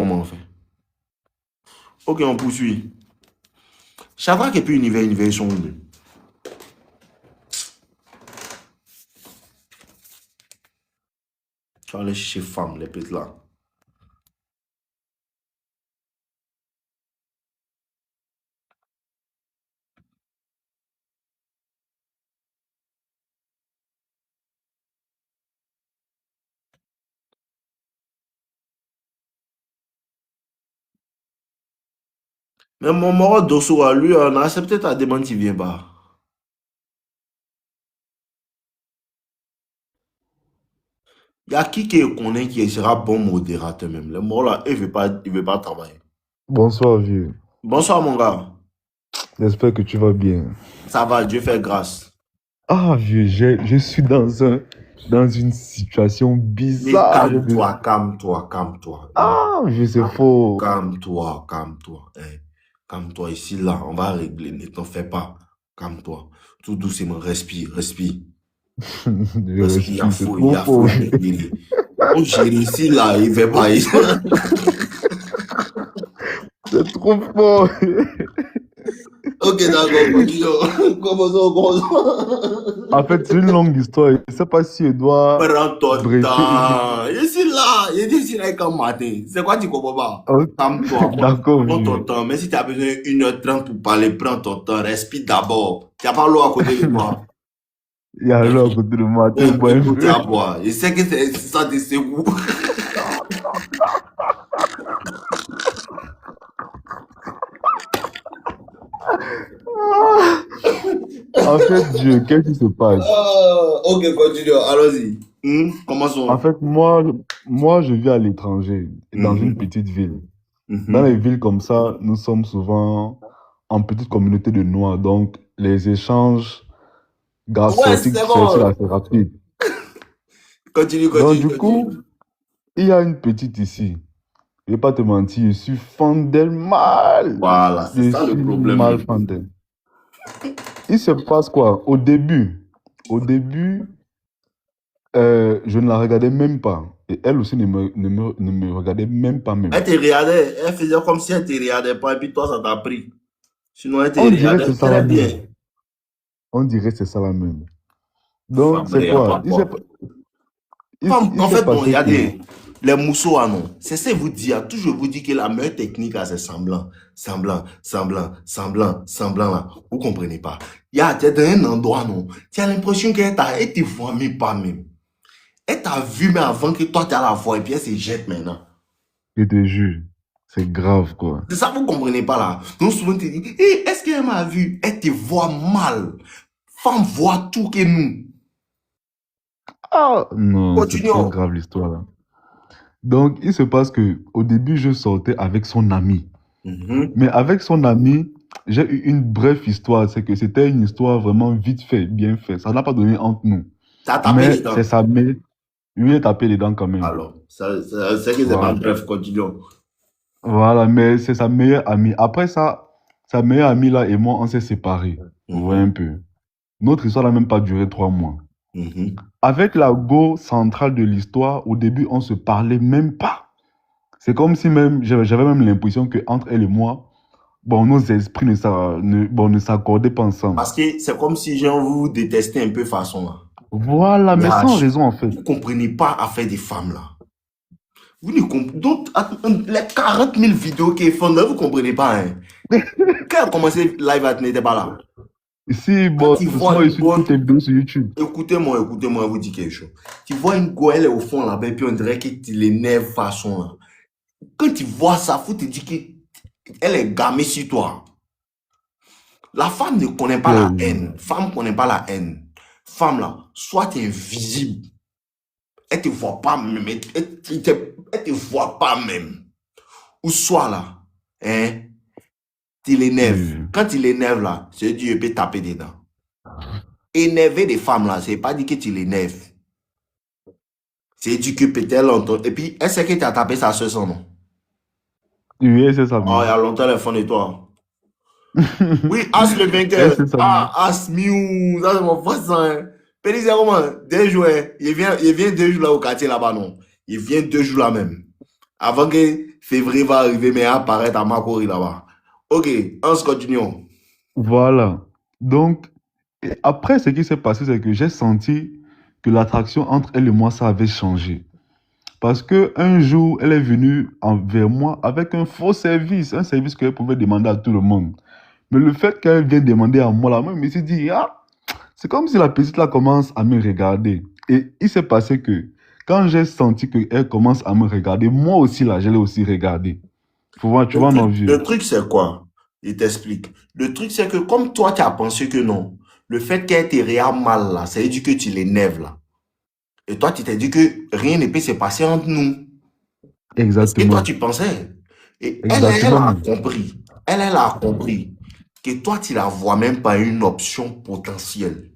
comment on fait? Ok, on poursuit. Shadrach et puis univers, ils sont où? Tu vas aller chez femme, les petites là. Mais mon mort d'osso à lui, on a accepté ta demande, tu viens pas. Il y a qui connaît qui sera bon modérateur même. Le mort là, il veut pas travailler. Bonsoir, vieux. Bonsoir mon gars. J'espère que tu vas bien. Ça va, Dieu fait grâce. Ah, vieux, je suis dans une situation Mais bizarre. calme-toi, calme-toi, calme-toi. Ah, vieux, c'est faux. Calme-toi, calme-toi. Calme-toi ici, là, on va régler. Ne t'en fais pas. Calme-toi. Tout doucement, respire, respire. Je Respire, il y a respire, c'est fou, il y trop a faux. fou. On gère ici, là, il fait pas. C'est trop fort. Ok, d'accord, continuons. Commençons. En fait, c'est une longue histoire. Je ne sais pas si je dois Prends ton briefer. temps. Je suis là. Je dis, là comme matin. C'est quoi, tu comprends pas? Ok. Calme-toi. D'accord, Prends ton vieux. temps. Mais si tu as besoin d'1h30 pour parler, prends ton temps. Respire d'abord. Tu n'as pas l'eau à côté de toi. Il y a l'eau à côté de moi. Tu bois un Écoute peu. à boire. Je sais que c'est ça de secours. En fait, Dieu, qu'est-ce qui se passe? Ok, continue. Allons-y. Commençons. En fait, moi, je vis à l'étranger, dans une Mhm. petite ville. Mhm. Dans les villes comme ça, nous sommes souvent en petite communauté de Noirs, donc les échanges Ouais, c'est sortir bon. assez rapide. Continue, Donc, continue, du coup, continue. il y a une petite ici. Je vais pas te mentir, je suis fan d'elle mal. Voilà, c'est Je ça le suis problème. mal fan d'elle. Il se passe quoi? Au début, je ne la regardais même pas. Et elle aussi ne me regardait même pas même. Elle te regardait, elle faisait comme si elle te regardait pas, et puis toi, ça t'a pris. Sinon, elle te On dirait que regardait c'est ça la très bien. même. On dirait que c'est ça la même. Donc, Femme, c'est regarde pas quoi? quoi. Femme, Il en s'est fait, non, passé que... regardez, les mousseaux, ah non. C'est ça, vous dire, toujours vous dire que la meilleure technique, là, c'est semblant. Semblant, semblant, semblant, semblant, là. Vous comprenez pas. Tu es dans un endroit, non. Tu as l'impression elle te voit même pas même. Elle t'a vu, mais avant que toi, tu as la voix, et puis elle se jette maintenant. Je te jure, c'est grave, quoi. C'est ça, vous comprenez pas là. Donc souvent, tu dis, hey, est-ce qu'elle m'a vu? Elle te voit mal. Femme voit tout que nous. Ah, non, c'est trop Continuons. grave l'histoire, là. Donc, il se passe que au début, je sortais avec son ami. Mais avec son ami, j'ai eu une brève histoire. C'est que c'était une histoire vraiment vite fait, bien fait. Ça n'a pas donné entre nous. Ça a tapé les Mais dents. c'est sa mère. Lui est tapé les dents quand même. Alors, c'est que c'est pas Voilà. bref, continuons. Voilà, mais c'est sa meilleure amie. Après ça, sa meilleure amie là et moi, on s'est séparés. Vous voyez un peu. Notre histoire n'a même pas duré 3 mois. Avec la go centrale de l'histoire, au début, on se parlait même pas. C'est comme si même j'avais même l'impression que entre elle et moi, bon, nos esprits ne s'accordaient pas ensemble. Parce que c'est comme si genre, vous détestez un peu façon là. Voilà, mais sans raison en fait. Vous ne comprenez pas affaire des femmes là. Vous ne comprenez donc les 40 000 vidéos qu'elles font là, vous ne comprenez pas. Hein. Quand elle a commencé live, elle n'était pas là. Si, bon, tu vois sinon, une je suis toutes tes vidéos sur YouTube. Écoutez-moi, je vous dis quelque chose. Tu vois une go, elle est au fond là-bas, et puis on dirait que tu l'énerves façon là. Quand tu vois ça, faut te dire qu'elle est gamée sur toi. La femme ne connaît pas la haine. Femme ne connaît pas la haine. Femme là, soit tu es invisible. Elle te voit pas même. Elle te voit pas même. Ou soit là, hein, tu l'énerves. Quand tu l'énerves là, c'est Dieu peut taper dedans. Énerver des femmes là, c'est pas dire que tu l'énerves. C'est dit que peut-être longtemps. Et puis, elle sait que tu as tapé sa soeur, son nom. Oui, c'est ça. Oh, il y a longtemps, elle est fond de toi. Oui, As le vainqueur. As Miou. Ça, c'est mon voisin. Pédis, c'est comment? 2 jours. Il vient 2 jours là au quartier là-bas, non? Il vient 2 jours là même. Avant que février va arriver, mais apparaître à Makori là-bas. Ok, on se continue. Voilà. Donc, et après, ce qui s'est passé, c'est que j'ai senti que l'attraction entre elle et moi, ça avait changé. Parce que un jour, elle est venue vers moi avec un faux service, un service qu'elle pouvait demander à tout le monde. Mais le fait qu'elle vienne demander à moi, là, moi, je me suis dit, ah, c'est comme si la petite là commence à me regarder. Et il s'est passé que quand j'ai senti qu'elle commence à me regarder, moi aussi là, je l'ai aussi regardée. Faut voir, tu vois, non, Le vieux. truc, c'est quoi? Il t'explique. Le truc, c'est que comme toi, tu as pensé que non, le fait qu'elle te regarde mal là, ça veut dire que tu l'énerves là. Et toi, tu t'es dit que rien ne peut se passer entre nous. C'est ce que toi, Exactement. tu pensais. Et elle Exactement, a même. compris. Elle a compris que toi, tu la vois même pas une option potentielle.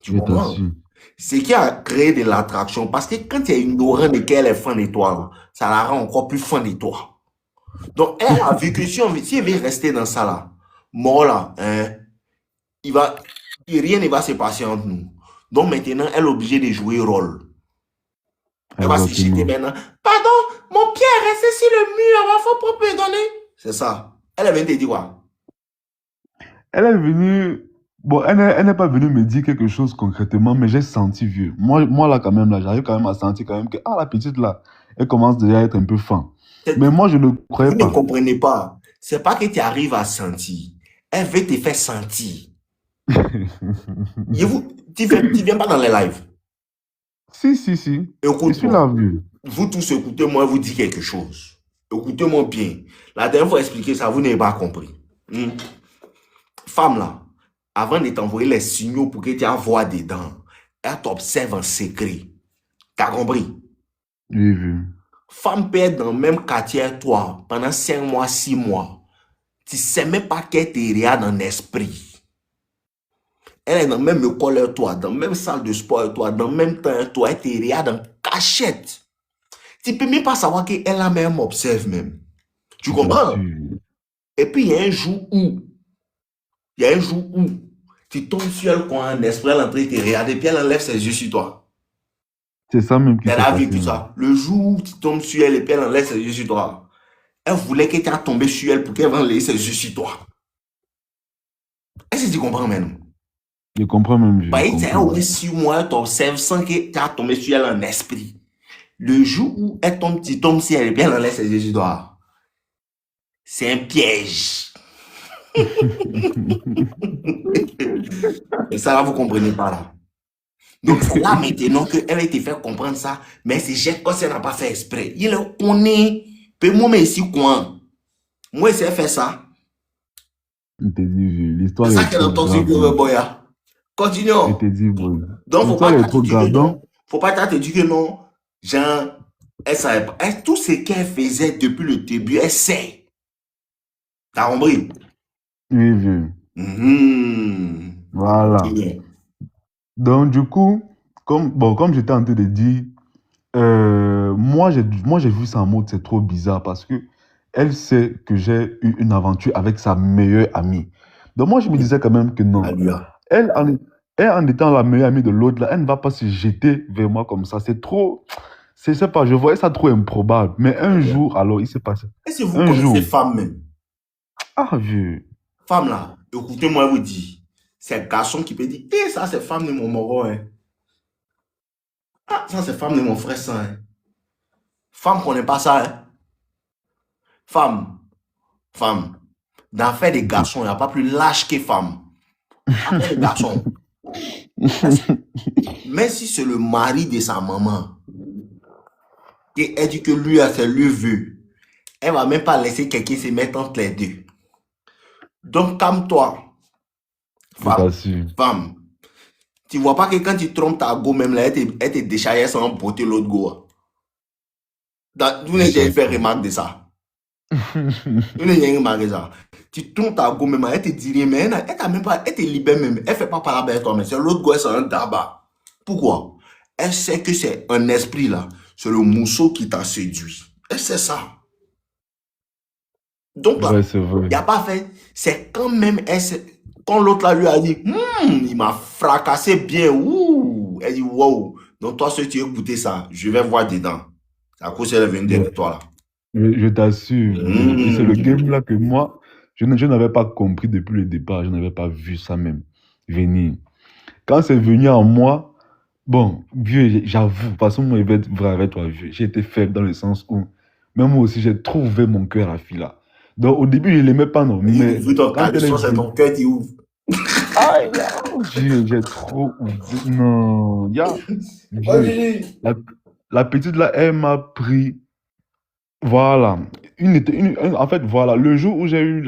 Tu Je comprends? t'assure. Ce qui a créé de l'attraction. Parce que quand tu es ignorant de qu'elle est fan de toi, là, ça la rend encore plus fan de toi. Donc, elle a vu que si elle veut rester dans ça là, mort là, hein, il va, rien ne va se passer entre nous. Donc maintenant, elle est obligée de jouer rôle. Elle va se jeter Exactement. maintenant. Pardon, mon pied est resté sur le mur, il faut pas me donner. C'est ça. Elle vient te dire quoi? Elle est venue. Bon, elle n'est pas venue me dire quelque chose concrètement, mais j'ai senti vieux. Moi là, quand même, là, j'arrive quand même à sentir quand même que, ah, la petite là, elle commence déjà à être un peu fan. Mais moi, je ne croyais Vous ne pas. comprenez pas. C'est pas que tu arrives à sentir. Elle veut te faire sentir. Tu viens pas dans les lives. Si, si, si. Je suis là, Écoute-moi. vieux. Vous tous écoutez-moi, vous dis quelque chose. Écoutez-moi bien. La dernière fois expliqué ça, vous n'avez pas compris. Hmm. Femme là, avant de t'envoyer les signaux pour que tu envoies dedans, elle t'observe en secret. T'as compris? Oui, vieux. Femme peut être dans le même quartier que toi pendant 5 mois, 6 mois. Tu ne sais même pas qu'elle te regarde en esprit. Elle est dans la même école que toi, dans la même salle de sport que toi, dans le même temps que toi, elle te regarde en cachette. Tu ne peux même pas savoir qu'elle a même observe même. Tu Je comprends? t'assure. Et puis il y a un jour où tu tombes sur elle quand un esprit elle est en train de te regarder, puis elle enlève ses yeux sur toi. C'est ça même qui Elle s'est a passé, vécu même. ça. Le jour où tu tombes sur elle et puis elle enlève ses yeux sur toi, elle voulait que tu aies tombé sur elle pour qu'elle enlève ses yeux sur toi. Est-ce que tu comprends maintenant? Je comprends même, vieux. Bah, Je il t'a comprends. au moins 6 mois, tu observes sans que tu aies tombé sur elle en esprit. Le jour où elle tombe, tu tombes sur elle et puis elle enlève ses yeux sur toi, c'est un piège. Et ça là, vous ne comprenez pas là. Donc c'est là maintenant qu'elle a été fait comprendre ça, mais c'est Jette comme si elle n'a pas fait exprès. Il le connaît. Puis moi, mais ici, quoi? Moi, c'est fait ça. Je te dis, vieux. C'est L'histoire ça est qu'elle a trop entendu, grave, vieux. Boya. Je Continuons. te dis, bon. Donc, faut L'histoire pas est trop te dire que grave. non. Donc, Faut pas te dire que non. Genre, elle savait pas. Tout ce qu'elle faisait depuis le début, elle sait. T'as compris? oui, vieux. Voilà. Continue. Donc, du coup, comme j'étais en train de dire, moi, j'ai vu ça en mode, c'est trop bizarre parce que elle sait que j'ai eu une aventure avec sa meilleure amie. Donc, moi, je me disais quand même que non. Alléluia. Elle, en, elle, en étant la meilleure amie de l'autre, là, elle ne va pas se jeter vers moi comme ça. C'est trop, je sais pas, je voyais ça trop improbable. Mais un jour, alors, il s'est passé. Est-ce que vous Un connaissez jour, femme même? ah, vieux, Femme là, écoutez-moi vous dire. C'est un garçon qui peut dire, eh, ça c'est femme de mon moro, hein. Ah, ça c'est femme de mon frère, ça, hein. Femme connaît pas ça, hein. Femme, femme. Dans l'affaire des garçons, il n'y a pas plus lâche que femme. Affaire des garçons. Même si c'est le mari de sa maman, et elle dit que lui, c'est lui veut, elle va même pas laisser quelqu'un se mettre entre les deux. Donc, calme-toi, je femme, t'assure. femme. Tu vois pas que quand tu trompes ta go, même là, elle te déchaille sans botter l'autre go. Vous Je n'avez jamais fait t'assure. remarque de ça. Vous n'avez jamais remarqué ça. Tu trompes ta go, même elle te dit rien, mais elle t'a même pas, elle te libère même. Elle fait pas parler avec toi, mais c'est l'autre go, c'est un tabac. Pourquoi? Elle sait que c'est un esprit là. C'est le mousseau qui t'a séduit. Elle sait ça. Donc là, Ouais, c'est vrai. il n'y a pas fait. C'est quand même, quand l'autre là lui a dit, il m'a fracassé bien. Ouh. Elle dit, wow. Donc toi, si tu écoutais ça, je vais voir dedans. À cause elle est venue Ouais. derrière toi, là. Je t'assure. Et c'est le Mmh. game-là que moi, je n'avais pas compris depuis le départ. Je n'avais pas vu ça même venir. Quand c'est venu en moi, bon, vieux, j'avoue, de toute façon, moi, je vais être vrai avec toi, vieux. J'ai été faible dans le sens où, même moi aussi, j'ai trouvé mon cœur à la fille là. Donc, au début, je ne l'aimais pas, non. Mais Vu ton quand elle est caleçon, c'est venue, ton cœur qui ouvre. aïe, j'ai trop ouvert. Non, Ouais, vieux. Gigi. La, la petite là, elle m'a pris. Voilà. En fait, voilà. Le jour où j'ai eu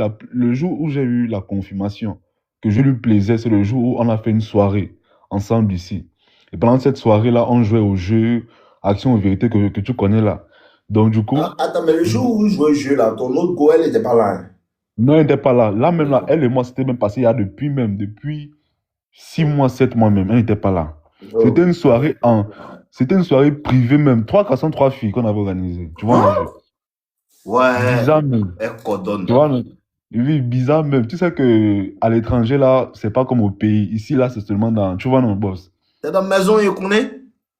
la confirmation que je lui plaisais, c'est le jour où on a fait une soirée ensemble ici. Et pendant cette soirée-là, on jouait au jeu Action ou Vérité que tu connais là. Donc, du Ah, coup, attends, mais le jour où vous jouez au jeu, là, ton autre go, elle n'était pas là. Hein. non, elle n'était pas là. Là, même là, elle et moi, c'était même passé il y a depuis 6 mois, 7 mois même. Elle n'était pas là. C'était Oh. une soirée c'était une soirée privée même. 3 garçons, 3 filles qu'on avait organisées. Tu vois un Hein? peu. Ouais, Bizarre même. elle coordonne. Tu vois, oui, bizarre même. Tu sais que à l'étranger, là, c'est pas comme au pays. Ici, là, c'est seulement dans. Tu vois, non, boss. T'es dans la maison, il connaît?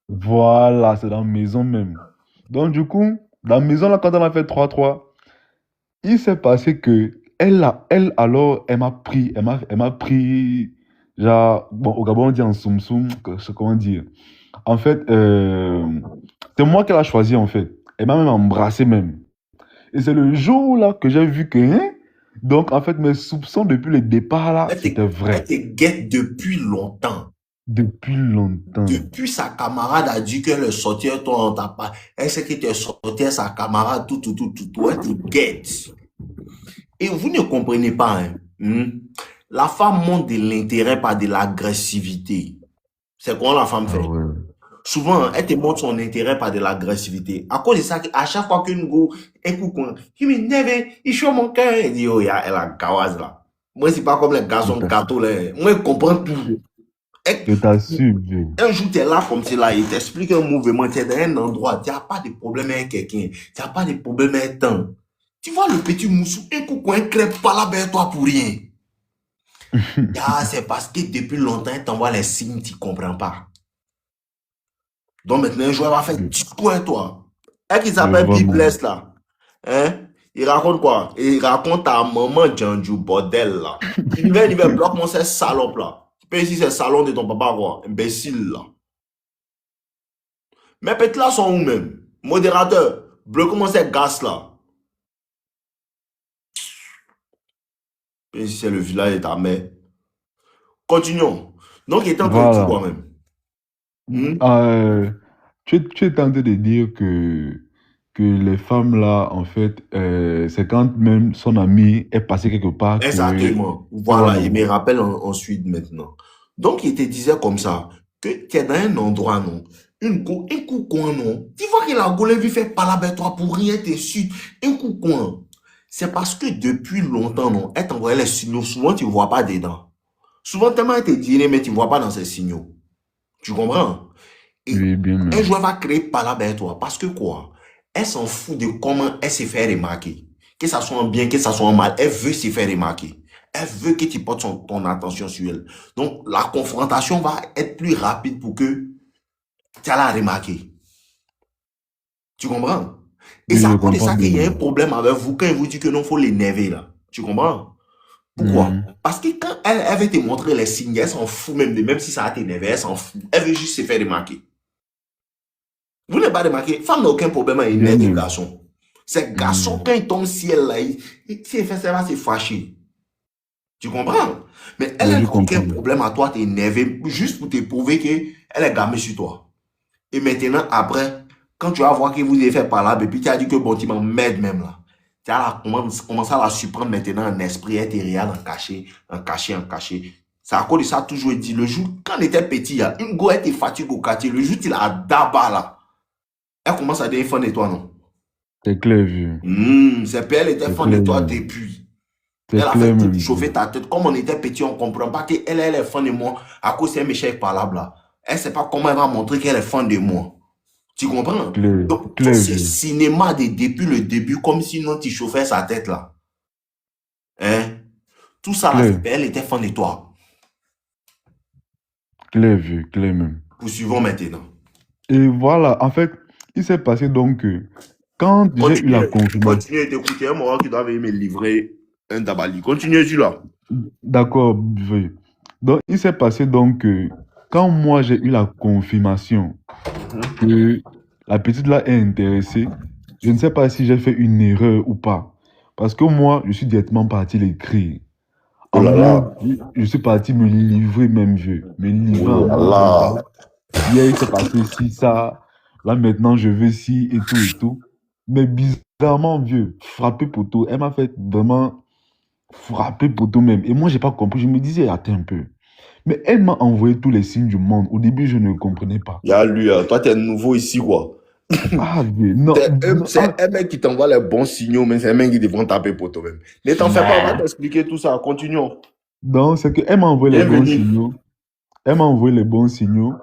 Voilà, c'est dans la maison même. Donc, du coup, dans la maison, là, quand on a fait 3-3, il s'est passé que alors, elle m'a pris, genre, bon, au Gabon, on dit en soum soum, comment dire. En fait, c'est moi qu'elle a choisi, en fait. Elle m'a même embrassé même. Et c'est le jour là que j'ai vu que, hein, donc en fait, mes soupçons depuis le départ là, c'était Elle vrai. te guette depuis longtemps. Depuis longtemps. Depuis sa camarade a dit qu'elle est sortie, toi, on t'a pas. Elle sait que tu es sorti, sa camarade, tout. Elle te guette. Et vous ne comprenez pas, hein. La femme montre de l'intérêt par de l'agressivité. C'est comment la femme Ah fait. ouais. Souvent, elle te montre son intérêt par de l'agressivité. À cause de ça, à chaque fois qu'une go, écoute, il m'énerve, il chauffe mon cœur. Elle dit, oh, elle a gawaz là. Moi, c'est pas comme les Je garçons t'a- gâteaux là. Moi, je comprends tout. Et je t'assure, vieux. un jour, tu es là comme c'est là, il t'explique un mouvement, tu es dans un endroit, tu n'as pas de problème avec quelqu'un, tu n'as pas de problème avec un. Tu vois le petit moussou, un coup, un crêpe pas là avec toi pour rien. Ah, c'est parce que depuis longtemps, il t'envoie les signes, tu ne comprends pas. Donc maintenant, un joueur va faire Je, 10 coups à toi. Un qui je s'appelle vois, man. Bibless là. Hein? Il raconte quoi? Il raconte à maman Djanju, bordel là. Il va bloquer mon ces salope là. Tu peux ici, c'est le salon de ton papa quoi. Imbécile là. Mes petits là sont où même? Modérateur, bloque mon ces gaz là. Et ici, c'est le village de ta mère. Continuons. Donc, il était en train de dire Voilà. quoi même? Hmm? Euh, tu es tenté de dire que les femmes là, en fait, c'est quand même son ami est passé quelque part que. Exactement. Tu vois, Voilà, il non? me rappelle ensuite maintenant. Donc, il te disait comme ça, que tu es dans un endroit, non? Un coup coin, non? Tu vois que la Gaule lui fait pas avec toi pour rien, t'es sûr. Un coup coin. C'est parce que depuis longtemps, non? Elle t'envoie les signaux. Souvent, tu ne vois pas dedans. Souvent, tellement elle te dit, mais tu ne vois pas dans ces signaux. Tu comprends? Et Oui, bien un même. joueur va créer par là avec toi. Parce que quoi? Elle s'en fout de comment elle se fait remarquer. Que ça soit en bien, que ça soit en mal. Elle veut se faire remarquer. Elle veut que tu portes ton attention sur elle. Donc, la confrontation va être plus rapide pour que tu la remarquer. Tu comprends? Et Oui, c'est je à cause de comprends ça bien qu'il y a un même. problème avec vous quand il vous dit que non, faut l'énerver là. Tu comprends? Pourquoi? Mhm. Parce que quand elle veut te montrer les signes, elle s'en fout même si ça va t'énerver, elle s'en fout. Elle veut juste se faire remarquer. Vous n'avez pas remarqué, femme n'a aucun problème à Bien énerver même. garçon. C'est garçon, Mhm. quand il tombe ciel là, s'il fait ça, va se fâcher. Tu comprends? Mais elle Oui, je n'a aucun comprends. problème à toi t'énerver, juste pour te prouver qu'elle est gamée sur toi. Et maintenant, après, quand tu vas voir que vous avez fait par là, et puis tu as dit que bon, tu m'emmerdes même là. Tu as commencé à la surprendre maintenant en esprit, elle te regarde en caché. C'est à cause de ça, toujours dit, le jour, quand on était petit, une go, elle te fatigue au quartier, le jour, tu la d'aba là. Elle commence à devenir fan de toi, non? C'est clair, vu. C'est puis elle était C'est fan de clair toi même. depuis. Elle C'est a clair fait tout même. chauffer ta tête. Comme on était petit, on ne comprend pas qu'elle est fan de moi à cause c'est un méchant parlable là. Elle ne sait pas comment elle va montrer qu'elle est fan de moi. Tu comprends? Clair. Donc, tout Clair, ce vu. cinéma depuis le début, comme si non, tu chauffais sa tête là. Hein? Tout ça là, c'est Clair. elle était fan de toi. Clair, vu. Clair même. Poursuivons maintenant. Et voilà, en fait, Il s'est passé donc que quand j'ai eu la Continue, confirmation, continue d'écouter. Il y a un moment qui doit venir me livrer un dabali. Continue, celui-là. d'accord, veuillez. Donc, il s'est passé donc que quand moi j'ai eu la confirmation que la petite là est intéressée, je ne sais pas si j'ai fait une erreur ou pas. Parce que moi, je suis directement parti l'écrire. Oh En là là. mode, je suis parti me livrer même, vieux. Me Oh livrer en là mode, bon, là. voilà. Hier, il s'est passé ci, ça. Là, maintenant, je veux ci et tout et tout. Mais bizarrement, vieux, frappé poteau. Elle m'a fait vraiment frapper poteau même. Et moi, j'ai pas compris. Je me disais, attends un peu. Mais elle m'a envoyé tous les signes du monde. Au début, je ne comprenais pas. Il y a lui, toi, t'es nouveau ici, quoi. Ah, vieux, non, non, ah, C'est un mec qui t'envoie les bons signaux, mais c'est un mec qui devrait taper pour toi-même. Ne t'en fais pas, on va mais. t'expliquer tout ça. Continuons. Donc, c'est qu'elle m'a envoyé les bons Bienvenue. signaux. Elle m'a envoyé les bons signaux.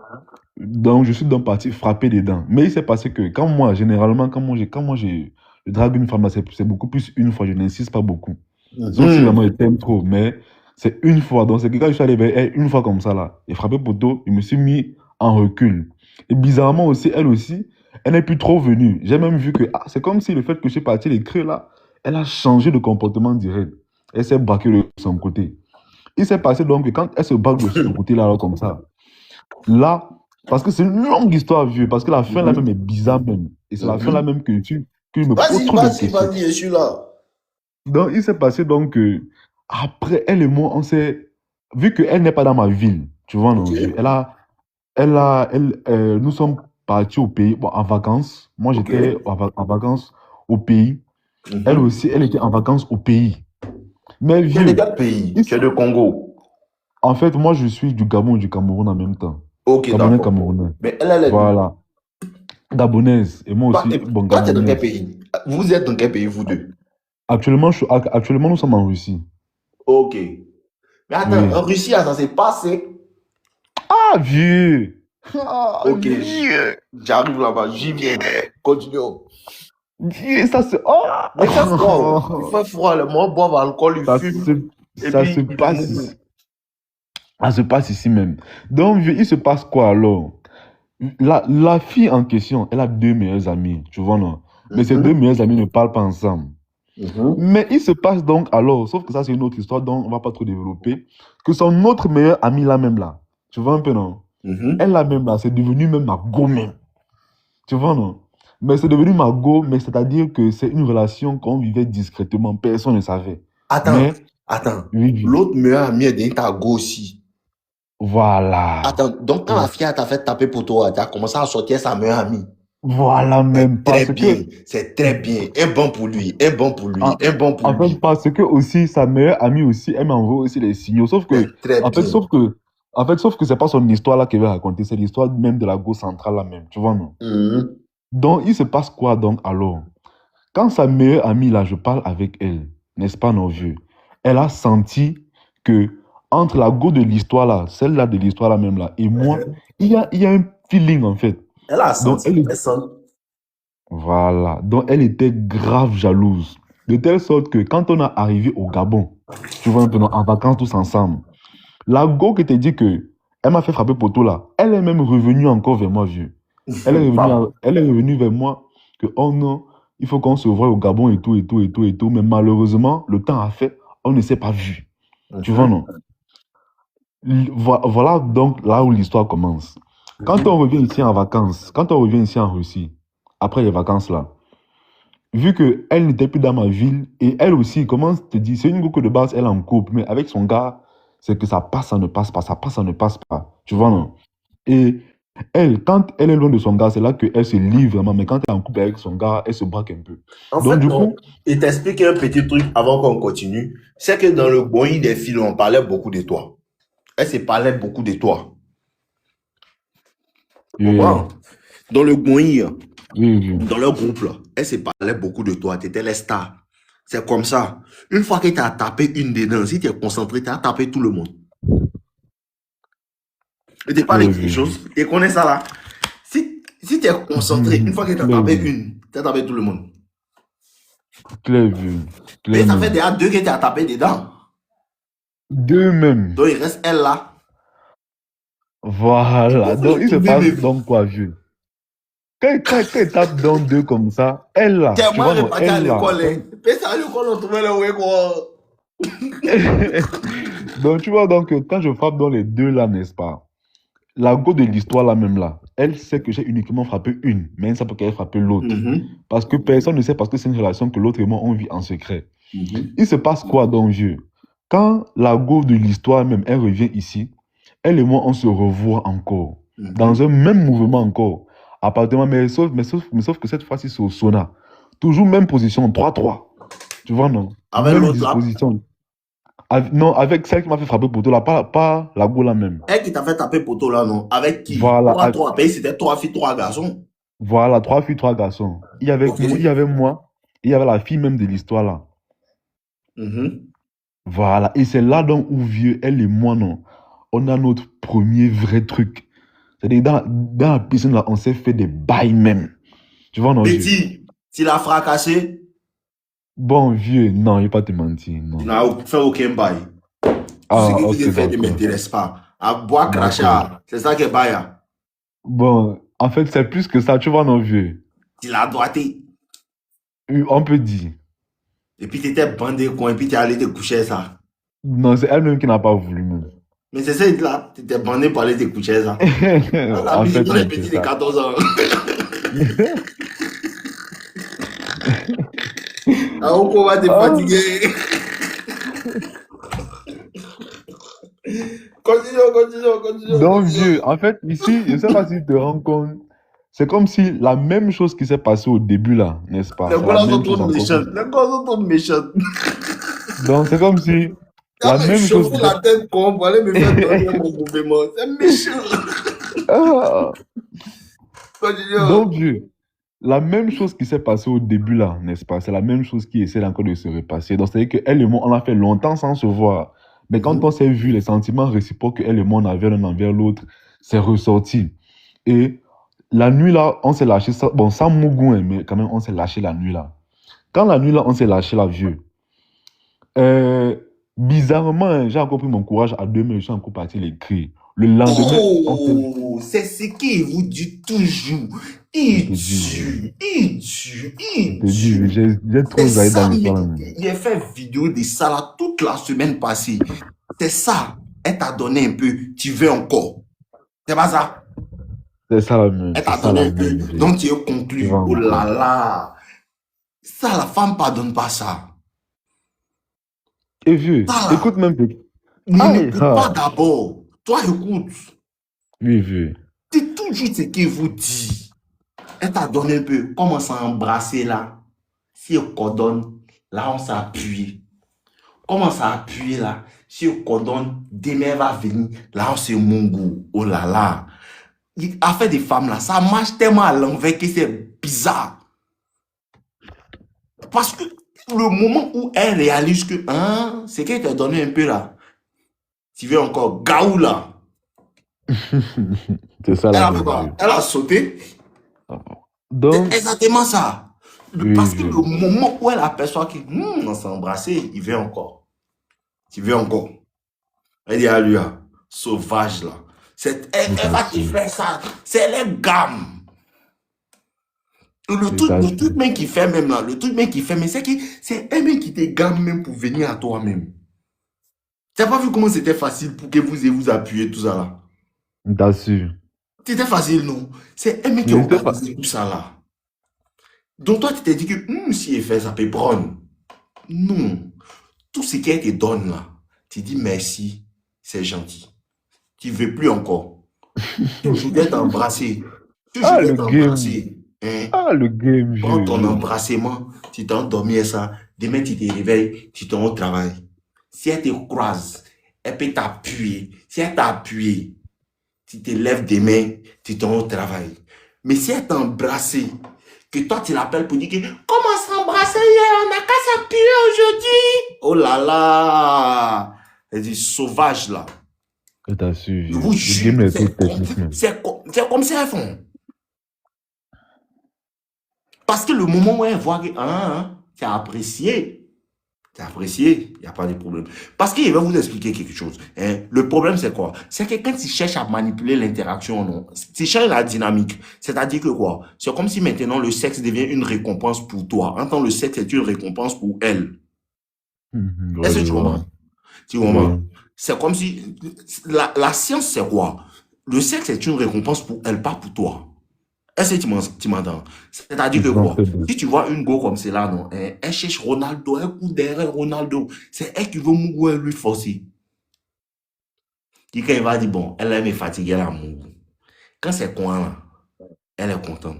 Donc, je suis donc parti frapper des dents. Mais il s'est passé que, quand moi, généralement, je drague une femme, là, c'est beaucoup plus une fois, je n'insiste pas beaucoup. Sauf si vraiment Mhm. je t'aime trop, mais c'est une fois. Donc, c'est que quand je suis allé vers elle, une fois comme ça, là, et frappé poteau, je me suis mis en recul. Et bizarrement aussi, elle aussi, elle n'est plus trop venue. J'ai même vu que, ah, c'est comme si le fait que je suis parti l'écrire là, elle a changé de comportement direct. Elle s'est braquée de son côté. Il s'est passé donc que quand elle se braque de ce côté-là, là, comme ça, là, parce que c'est une longue histoire, vieux, parce que la fin là même Mhm. est bizarre même. Et c'est la fin là Mhm. même que je me pose Vas-y, trop de vas-y, questions. vas-y, je suis là. Donc, il s'est passé donc que, après, elle et moi, on s'est, vu qu'elle n'est pas dans ma ville, tu vois, Ok. non, vieux, nous sommes partis au pays, bon, en vacances. Moi, Ok. j'étais en vacances au pays. Elle Mhm. aussi, elle était en vacances au pays. Mais Tu es de vieux, quel pays? il Tu es s- de Congo. en fait, moi, je suis du Gabon et du Cameroun en même temps. Ok, Gabonais, d'accord. Camerounais. Mais elle est d'où? Voilà. Gabonaise. Et moi Toi, aussi, bon, toi, tu es dans quel gabonaise. pays? Vous êtes dans quel pays, vous deux? Actuellement, nous sommes en Russie. Ok. Mais attends, en Oui. Russie, là, ça s'est passé. Ah, vieux! Ah, Ok, vieux! j'arrive là-bas, j'y viens. Continuons. Vieux, ça c'est... Oh! Mais il fait froid. Il fait froid. Les gens boivent alcool, ils Ça fument. se, Et ça se puis, ils passe mouillent. ici. Ça se passe ici même. Donc, vieux, il se passe quoi alors? La fille en question, elle a deux meilleures amies, tu vois, non? Mais ces deux Mhm, meilleures amies ne parlent pas ensemble. mhm, Mais il se passe donc alors, sauf que ça c'est une autre histoire dont on va pas trop développer, que son autre meilleure amie là même là, tu vois un peu, non? Elle mhm. là même là, c'est devenu même ma go même. Tu vois, non? Mais c'est devenu ma go, mais c'est-à-dire que c'est une relation qu'on vivait discrètement, personne ne savait. Attends, Mais, attends. oui, oui. L'autre meilleur ami est dans ta go aussi. Voilà. Attends, donc quand la fille t'a fait taper pour toi, tu as commencé à sortir sa meilleure amie. Voilà même, C'est très parce bien, que, c'est très bien. Un bon pour lui, un bon pour lui, en, un bon pour en fait, lui. parce que aussi, sa meilleure amie aussi, elle m'envoie aussi les signaux. C'est très bien. Sauf que c'est pas son histoire là qu'elle va raconter, c'est l'histoire même de la go centrale là même, tu vois, non? Mhm. Donc, il se passe quoi donc alors? Quand sa meilleure amie, là, je parle avec elle, n'est-ce pas, nos vieux? Elle a senti que entre la go de l'histoire, là, celle-là de l'histoire, là même, là, et moi, il y a un feeling, en fait. Elle a Donc, senti. Elle sent. voilà. Donc, elle était grave jalouse. De telle sorte que quand on est arrivé au Gabon, tu vois, un peu, en vacances tous ensemble, la go qui te dit que elle m'a fait frapper poteau, là, elle est même revenue encore vers moi, vieux. Pas. Elle est revenue vers moi que, oh non, il faut qu'on se voie au Gabon et tout, et tout, et tout, et tout. Mais malheureusement, le temps a fait, on ne s'est pas vu. Tu vois, Mhm. non? Voilà donc là où l'histoire commence. Quand on revient ici en vacances, quand on revient ici en Russie, après les vacances là, vu qu'elle n'était plus dans ma ville, et elle aussi, comment te dire, c'est une go que de base, elle est en couple, mais avec son gars, c'est que ça passe, ça ne passe pas, ça passe, ça ne passe pas. Tu vois, non? Et elle, quand elle est loin de son gars, c'est là qu'elle se livre vraiment. Mais quand elle est en couple avec son gars, elle se braque un peu. En Donc, fait, du coup, il t'explique un petit truc avant qu'on continue. C'est que dans le boing des films, on parlait beaucoup de toi. Elle se parlait beaucoup de toi. Tu oui, comprends? Dans le boing, oui, oui. dans leur groupe, là, elle se parlait beaucoup de toi. Tu étais les stars. C'est comme ça. Une fois que tu as tapé une dedans, si tu es concentré, tu as tapé tout le monde. Je te parle de Clair quelque vu. chose. Tu connais ça là? Si tu es concentré, une fois que tu as Clair tapé vu. une, tu as tapé tout le monde. Clair vu. Mais Clair ça fait même. déjà deux que tu as tapé dedans. Deux même. Donc il reste elle là. Voilà. Vous Donc, les il se trouvez passe mes. donc quoi, vieux? Quand il tape dans deux comme ça, elle là, Tiens, tu moi, vois, je non, partais à elle là. l'école. Mais ça, à l'école, on trouvait le ouais, quoi. Donc, tu vois, donc, quand je frappe dans les deux là, n'est-ce pas? La go de l'histoire là même là, elle sait que j'ai uniquement frappé une, mais elle ne sait pas qu'elle a frappé l'autre. Parce que personne ne sait parce que c'est une relation que l'autre et moi on vit en secret. Il se passe quoi donc, vieux? Quand la go de l'histoire même, elle revient ici, elle et moi on se revoit encore. Dans un même mouvement encore. Apparemment, mais sauf que cette fois-ci c'est au sauna. Toujours même position, 3-3. Tu vois, non? Avec Même l'autre là. disposition. Non, avec celle qui m'a fait frapper poteau là, pas la go là même. Elle qui t'a fait taper poteau là, non? Avec qui? Voilà, 3-3. Pays, c'était 3 filles, 3 garçons. voilà, 3 filles, 3 garçons. Ok. Il y avait moi, il y avait la fille même de l'histoire là. Voilà, et c'est là donc où vieux, elle et moi, non, on a notre premier vrai truc. C'est-à-dire, dans la piscine là, on s'est fait des bails même. Tu vois, non, vieux? Petit, tu l'as fracassé, Bon, vieux, non, il ne vais pas te mentir, tu non. n'as fait aucun bail. Tout ce Ah, que vous ok, avez fait ne d'accord. m'intéresse pas. À boire, cracher, D'accord. c'est ça qui est bail. Bon, en fait, c'est plus que ça, tu vois, non, vieux. Tu l'as doigté. On peut dire. Et puis tu étais bandé, quoi. Et puis tu es allé te coucher, ça. Non, c'est elle-même qui n'a pas voulu même. Mais c'est ça, là. Tu étais bandé pour aller te coucher, ça. La En musique fait, pour les même, c'est petits de ça. 14 ans. Alors qu'on va te Ah. fatiguer. Continue. Donc, vieux, en fait, ici, je ne sais pas si tu te rends compte, c'est comme si la même chose qui s'est passée au début, là, n'est-ce pas? Les C'est gars la là sont même trop chose encore. méchants. Les gars sont trop méchants. Donc, c'est comme si Ça la me même chose chauffe qui la tête qu'on va aller me faire donner mon mouvement. C'est méchant. Ah. Continue. Donc, vieux, la même chose qui s'est passée au début, là, n'est-ce pas? C'est la même chose qui essaie encore de se repasser. Donc, c'est-à-dire qu'elle et moi, on a fait longtemps sans se voir. Mais quand on s'est vu, les sentiments réciproques qu'elle et moi, on avait l'un envers l'autre, c'est ressorti. Et la nuit, là, on s'est lâché, bon, sans mougou, hein, mais quand même, on s'est lâché la nuit, là. Quand la nuit, là, on s'est lâché, là, vieux, bizarrement, hein, j'ai encore pris mon courage à deux mains, je suis encore parti l'écrire. Le lendemain, Oh, c'est ce qu'il vous dit toujours. je Il te dis, tue, il tue, il j'ai tue. j'ai trop C'est zaï dans ça, l'histoire, là, mais même. il a fait vidéo de ça là toute la semaine passée. C'est ça. Elle t'a donné un peu. Tu veux encore. C'est pas ça. C'est ça, la même, Elle c'est t'a ça, donné la un peu. même, vieux. Donc tu es Tu conclu. vas Oh là encore. là. Ça, la femme pardonne pas ça. Et vieux, Ça écoute là. même. Aïe, N'écoute pas ah, d'abord. Toi, écoute. oui, vieux. C'est toujours ce qu'il vous dit. Elle t'a donné un peu. Commence à embrasser là. Si elle coordonne, là, on s'appuie. Commence à appuyer là. Si elle coordonne, demain va venir. Là, on se mongo. Oh là là. Affaire des femmes là, ça marche tellement à l'envers que c'est bizarre. Parce que le moment où elle réalise que, hein, c'est qu'elle t'a donné un peu là. Tu veux encore gaou là. C'est ça, Elle la a fait même, quoi? vieux. Elle a sauté. C'est Donc, exactement ça. oui, Parce que vieux. le moment où elle aperçoit qu'on s'est embrassé, il veut encore. Tu veux encore. Elle dit à lui, ah, sauvage là. Elle va te faire ça. C'est les gammes. Le truc même qui fait même là, le truc même qui fait, mais c'est elle-même qui te gamme même pour venir à toi-même. Tu n'as pas vu comment c'était facile pour que vous appuyez tout ça là? T'assures. C'était facile, non? C'est elle-même qui Mais c'était pas. organise tout ça là. Donc toi, tu t'es dit que si elle fait ça peut prendre. Non. Tout ce qu'elle te donne là, tu dis merci, c'est gentil. Tu ne veux plus encore. Je vais t'embrasser. Je Ah, vais le game. t'embrasser. Hein? Ah, le game, Prends vieux. ton embrassement, tu t'es endormi ça. Demain, tu te réveilles, tu t'es au travail. Si elle te croise, elle peut t'appuyer. Si elle t'a appuyé, tu te lèves demain, tu t'es au travail. Mais si elle t'a embrassé, que toi tu l'appelles pour dire que comment s'embrasser hier, on n'a qu'à s'appuyer aujourd'hui. Oh là là, elle dit sauvage là. Je t'assure, Je vieux. vous Le jure, game est tout technique même. c'est comme ça elles font. Parce que le moment où elle voit que tu as apprécié, C'est apprécié, il n'y a pas de problème. Parce qu'il va vous expliquer quelque chose. Hein. Le problème, c'est quoi? C'est que quand il cherche à manipuler l'interaction, non, il cherche la dynamique. C'est-à-dire que quoi? C'est comme si maintenant le sexe devient une récompense pour toi. En tant que le sexe est une récompense pour elle. Ouais, Est-ce je que tu comprends? vois. Tu Oui. comprends? C'est comme si la science, c'est quoi? Le sexe est une récompense pour elle, pas pour toi. Est-ce que tu m'entends? C'est-à-dire que quoi? Très bien. Si tu vois une go comme celle-là, non, hein, elle cherche Ronaldo, elle court derrière Ronaldo. C'est elle qui veut mourir lui forcer. Et quand il va dire, bon, elle me fatiguer la mourir. Quand c'est quoi là, elle est contente.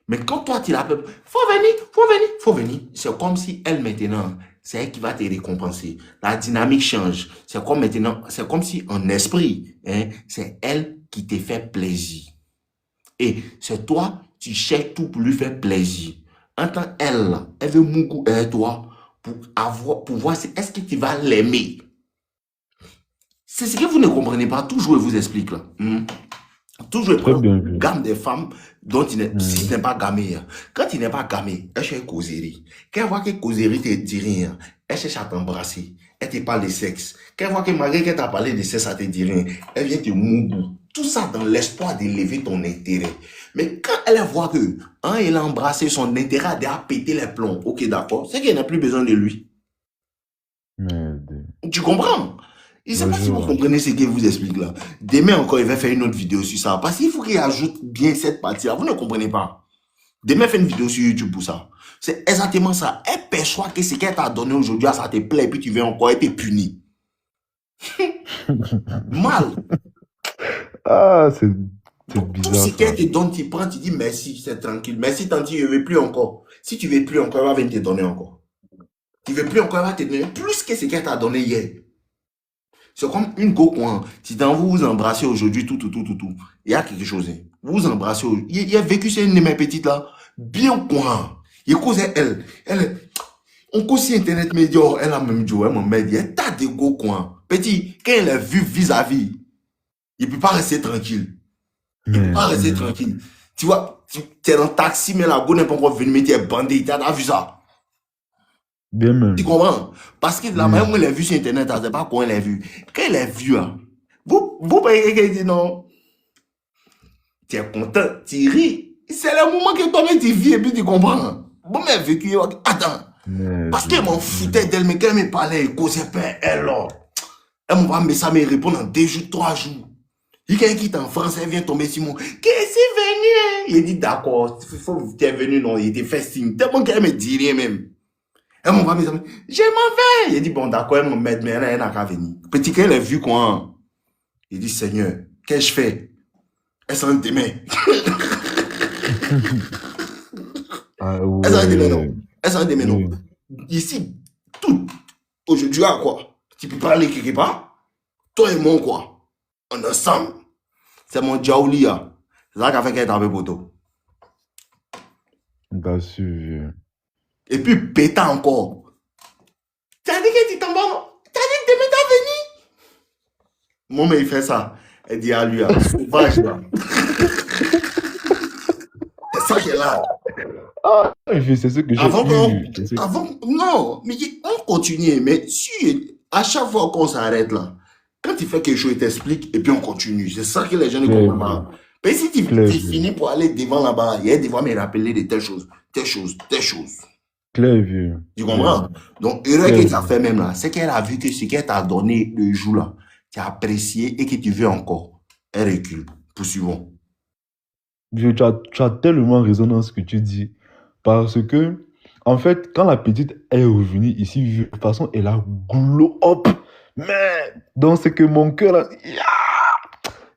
Mais quand toi, tu l'appelles, faut venir, faut venir, faut venir. C'est comme si elle maintenant, c'est elle qui va te récompenser. La dynamique change. C'est comme maintenant, c'est comme si en esprit, hein, c'est elle qui te fait plaisir. Et c'est toi, tu cherches tout pour lui faire plaisir. En tant qu'elle, elle veut beaucoup aider toi pour voir si est-ce que tu vas l'aimer. C'est ce que vous ne comprenez pas. Toujours, je vous explique là. Toujours, je Très prends bien une vu. gamme de femmes dont si tu Mhm. n'es pas gamé. Hein. Quand tu n'es pas gamé, elle cherche causerie. Quand elle voit que causerie te dit rien, elle cherche à t'embrasser. Elle te parle de sexe. Quand elle voit que malgré qu'elle t'a parlé de sexe, ça te dit rien, elle vient te moubou. Tout ça dans l'espoir d'élever ton intérêt. Mais quand elle voit que, elle a embrassé, son intérêt a déjà pété les plombs. Ok, d'accord. C'est qu'elle n'a plus besoin de lui. Merde. Tu comprends? Je ne sais Ouais, pas je si vous vois. comprenez ce que je vous explique là. Demain encore, il va faire une autre vidéo sur ça. Parce qu'il faut qu'il ajoute bien cette partie-là. Vous ne comprenez pas. Demain, fait une vidéo sur YouTube pour ça. C'est exactement ça. Elle perçoit que ce qu'elle t'a donné aujourd'hui, ça te plaît, et puis tu viens encore être puni. Mal. Ah, c'est Donc, tout ce bizarre qu'elle ça. te donne, tu prends, tu dis merci, c'est tranquille. Merci, tant que je ne veux plus encore. Si tu ne veux plus encore, elle va venir te donner encore. Tu ne veux plus encore, elle va te donner plus que ce qu'elle t'a donné hier. C'est comme une go coin. Si dans vous vous embrassez aujourd'hui, tout. Il y a quelque chose. Hein. Vous vous embrassez aujourd'hui. Il a vécu, c'est une de mes petites là. Bien coin. Il cause elle, on cause sur Internet média, elle a même dit, elle m'a dit, il y a tas de go coin. Petit, quand elle a vu vis-à-vis, il ne peut pas rester tranquille. Il ne peut pas rester Merde. tranquille. Tu vois, tu es dans le taxi, mais la go n'est pas encore venue, mais tu es bandé. Tu as vu ça? Bien Tu même. comprends? Parce que la manière dont elle a vu sur Internet, elle ne sait pas comment elle a vu. Quand elle a vu, hein, vous payez quelqu'un qui dit non, tu es content, tu ris. C'est le moment que toi-même tu vis et puis tu comprends. Bon, mais vécu, attends. Parce qu'elle m'en Merde. foutait d'elle, mais quand elle me parlait, elle causait pas, elle, là. Elle m'envoie un message, me répond en 2 jours, 3 jours. Il y a quelqu'un qui est en France, elle vient tomber sur moi. Qu'est-ce qui est venu? Il dit d'accord, tu es venu, non, il était fait signe. Tellement qu'elle me dit rien même. Elle m'envoie mes amis. Je m'en vais. Il dit, bon, d'accord, elle m'aide, mais elle n'a qu'à venir. Petit, quand elle a vu quoi, il dit, Seigneur, qu'est-ce que je fais? Elle s'en tes mains. Ah Elle s'en tes mains, ouais. non. Elle s'en tes mains, non. Oui. Ici, tout. Aujourd'hui, à quoi? Tu peux pas aller quelque part? Toi et moi, quoi? On est ensemble. C'est mon Jaoulia. C'est ça qui a fait qu'elle est tombée pour toi. T'as su, vieux. Et puis, pétant encore. Tu as dit que tu t'en vas, non? Tu as dit que demain t'as venu. Mon mec, il fait ça. Elle dit à lui, sauvage, là. C'est ça qu'elle a. Ah, vieux, c'est ce que j'ai Avant qu'on. eu. C'est ce- Avant. Non, mais on continue. Mais si, à chaque fois qu'on s'arrête là, quand tu fais quelque chose, il t'explique et puis on continue. C'est ça que les gens ne Clair, comprennent vieux. pas. Mais si tu Clair, vieux. finis pour aller devant là-bas, il devant me rappeler de telles choses, telles choses, telles choses. Clair, vieux. Tu Clair. comprends? Donc, erreur Clair, que tu as vieux. fait même là, c'est qu'elle a vu que ce qu'elle t'a donné le jour là, tu as apprécié et que tu veux encore. Elle recule. Poursuivons. Vieux, tu as tellement raison dans ce que tu dis. Parce que, en fait, quand la petite est revenue ici, vieux, de toute façon, elle a glow up. Mais, donc, c'est que mon cœur, là,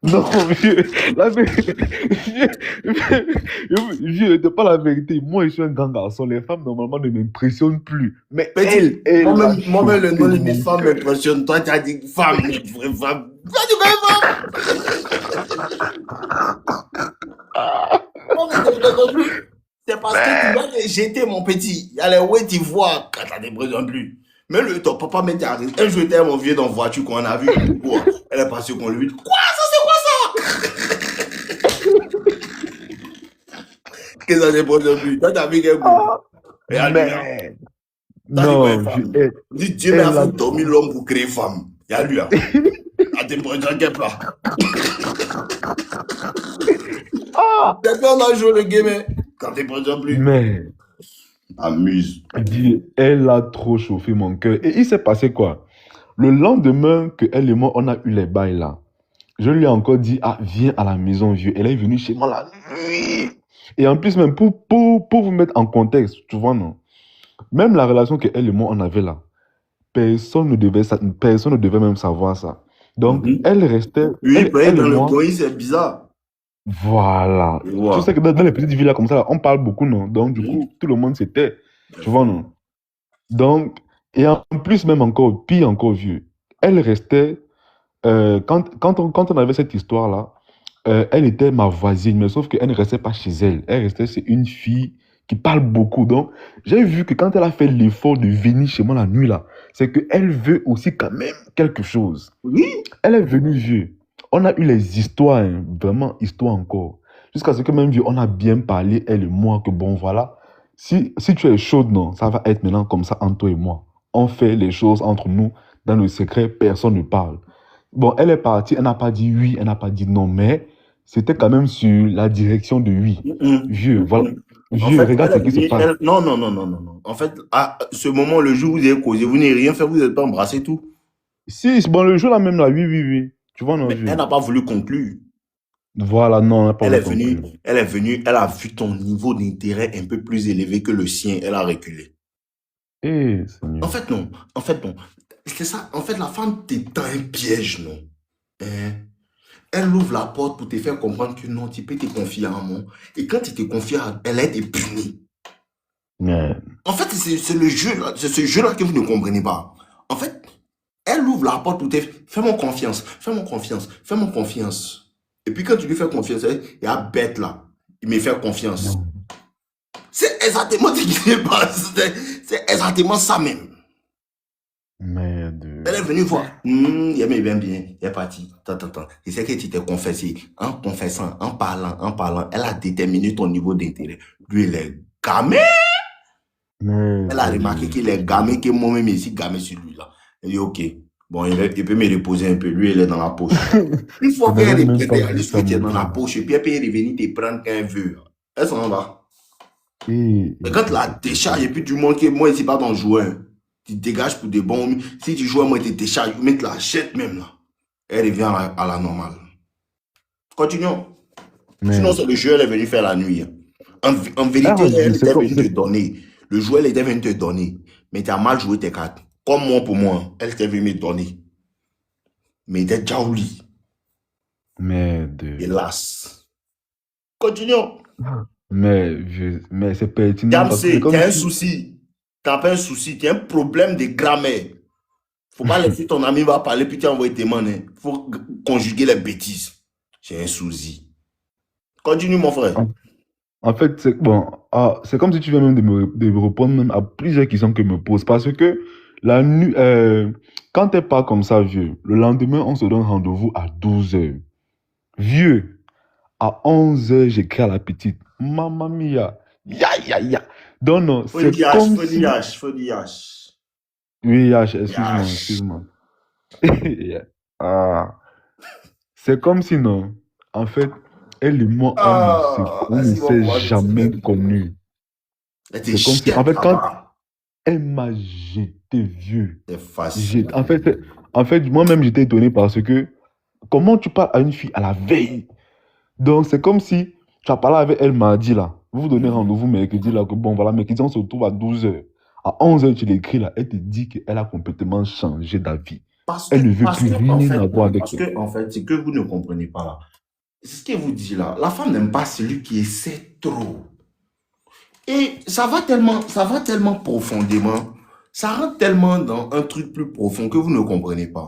non, vieux, la vérité, vieux, c'est pas la vérité. Moi, je suis un grand garçon. Les femmes, normalement, ne m'impressionnent plus. Mais Petit, elle a moi-même, le choqué nom de mes mon femmes cœur. m'impressionne. Toi, tu as dit femme, une vraie femme. Tu as dit vraie femme. C'est parce que tu vas te jeter, mon petit. Il y a les ouais, tu vois, quand tu as des besoins plus. Mais ton papa m'a dit, un jour, était mon vieux dans la voiture qu'on a vu. Quoi? Elle est passée qu'on lui dit, quoi, ça, c'est quoi ça? Qu'est-ce que ça, des besoins plus? Toi, t'as vu qu'elle bouge. Ah, Et à lui, là. mais, T'as dit quoi, Non, femme? elle, Dis, Dieu m'a elle a fait dormir trop. l'homme pour créer femme. Il y a lui, hein. À tes projets, pas. Ah! Depuis, on a joué le game, hein. Quand t'es projets plus. Mais, Amuse. elle a trop chauffé mon cœur. Et il s'est passé quoi? Le lendemain que elle et moi, on a eu les bails là, je lui ai encore dit, ah, viens à la maison, vieux. Elle est venue chez moi la nuit. Et en plus, même pour vous mettre en contexte, tu vois, non? Même la relation que elle et moi, on avait là, personne ne devait même savoir ça. Donc, elle restait, Oui, peut être elle et dans le moi, coin, c'est bizarre. voilà. Tu Tu sais vois. que dans les petites villes là, comme ça, là, on parle beaucoup, non? Donc, du coup, tout le monde s'était, tu vois, non? Donc, et en plus, même encore, pire encore vieux, elle restait, quand on avait cette histoire-là, elle était ma voisine, mais sauf qu'elle ne restait pas chez elle. Elle restait chez une fille qui parle beaucoup. Donc, j'ai vu que quand elle a fait l'effort de venir chez moi la nuit, là, c'est qu'elle veut aussi quand même quelque chose. Oui. Elle est venue, vieux. On a eu les histoires, hein, vraiment histoires encore. Jusqu'à ce que même, vieux, on a bien parlé, elle et moi, que bon, voilà. Si tu es chaude, non, ça va être maintenant comme ça entre toi et moi. On fait les choses entre nous, dans le secret, personne ne parle. Bon, elle est partie, elle n'a pas dit oui, elle n'a pas dit non, mais c'était quand même sur la direction de oui. Vieux, voilà. En Vieux, fait, elle regarde ce est qui se venue. passe. Non, non, non, non, non, non. En fait, à ce moment, le jour où vous avez causé, vous n'avez rien fait, vous n'êtes pas embrassé tout. Si, c'est bon, le jour là même, là, oui, oui, oui. Tu vois, non, Mais elle vieux. n'a pas voulu conclure. Voilà, non, on n'a pas voulu conclure. Elle a vu ton niveau d'intérêt un peu plus élevé que le sien, elle a reculé. Eh, En Seigneur. fait, non. En fait, non. C'est ça. En fait, la femme t'étend un piège, non. Hein? Elle ouvre la porte pour te faire comprendre que non, tu peux te confier à moi. Et quand tu te confies à elle, elle est punie. Mais, En fait, c'est le jeu, là. C'est ce jeu-là que vous ne comprenez pas. En fait, elle ouvre la porte pour te faire, fais-moi confiance, fais-moi confiance, fais-moi confiance. Et puis quand tu lui fais confiance, il y a bête là. Il me fait confiance. non. C'est exactement ce qui se passe. C'est exactement ça même. Merde. Elle est venue voir. Il aimait bien bien. Il est parti. Attends. Et c'est que tu t'es confessé. En confessant, en parlant, elle a déterminé ton niveau d'intérêt. Lui, il est gamé. Elle a remarqué qu'il est gamé, que moi-même ici gamé sur lui là. Elle dit ok. Bon, il peut me reposer un peu. Lui, il est dans la poche. Une fois Je qu'elle n'avais est même pas prête, elle vu dit ça, que tu es mon dans la frère. poche. Et puis elle peut revenir te prendre quand elle veut. Elle s'en va. Et, Mais quand la décharge, et puis tu montres que moi, ici, pas ton joueur. Tu dégages pour des bons. Si tu joues à moi, tu décharges, tu mets la jette même là. Elle revient à la normale. Continuons. Sinon, mais, c'est le jeu, elle est venue faire la nuit. En vérité, elle c'est était comme, venue te donner. Le joueur, elle était venue te donner. Mais tu as mal joué tes cartes. Comme moi pour moi. Elle était venue me donner. Mais elle était déjà au lit. merde. Hélas. Continuons. Mais c'est pertinent parce que c'est Jamsey, tu comme as un si, souci. Tu n'as pas un souci. Tu as un problème de grammaire. Faut pas laisser ton ami va parler puis tu envoies tes mains. Faut conjuguer les bêtises. J'ai un souci. Continue, mon frère. en, en fait, c'est bon, c'est comme si tu viens même de me répondre même à plusieurs questions que me pose. Parce que la nuit, quand t'es pas comme ça, vieux, le lendemain, on se donne rendez-vous à 12 heures. Vieux, à 11 heures, j'écris à la petite. Mamma mia. Ya, ya, ya. Donc, non, Faut dire c'est H, comme faut dire si. H, faut dire H. Oui, Yash, excuse-moi, H. excuse-moi. Ah, c'est comme si, non. En fait, elle et moi, Ah, on ne vas-y, mon s'est moi, je jamais t'aime. connus. Elle te C'est comme si, en jette fait, quand là-bas. elle m'a jeté vieux, C'est facile. en fait, moi-même, j'étais étonné parce que, comment tu parles à une fille à la veille? Donc, c'est comme si tu as parlé avec elle mardi, là. Vous vous donnez rendez-vous mercredi, là, que bon, voilà, mercredi, on se retrouve à 12 heures. À 11 heures, tu l'écris, là. Elle te dit qu'elle a complètement changé d'avis. Elle ne veut plus En rien fait, avoir avec parce toi. que, en fait, c'est que vous ne comprenez pas là. C'est ce que vous dit là. La femme n'aime pas celui qui essaie trop. Et ça va tellement profondément. Ça rentre tellement dans un truc plus profond que vous ne comprenez pas.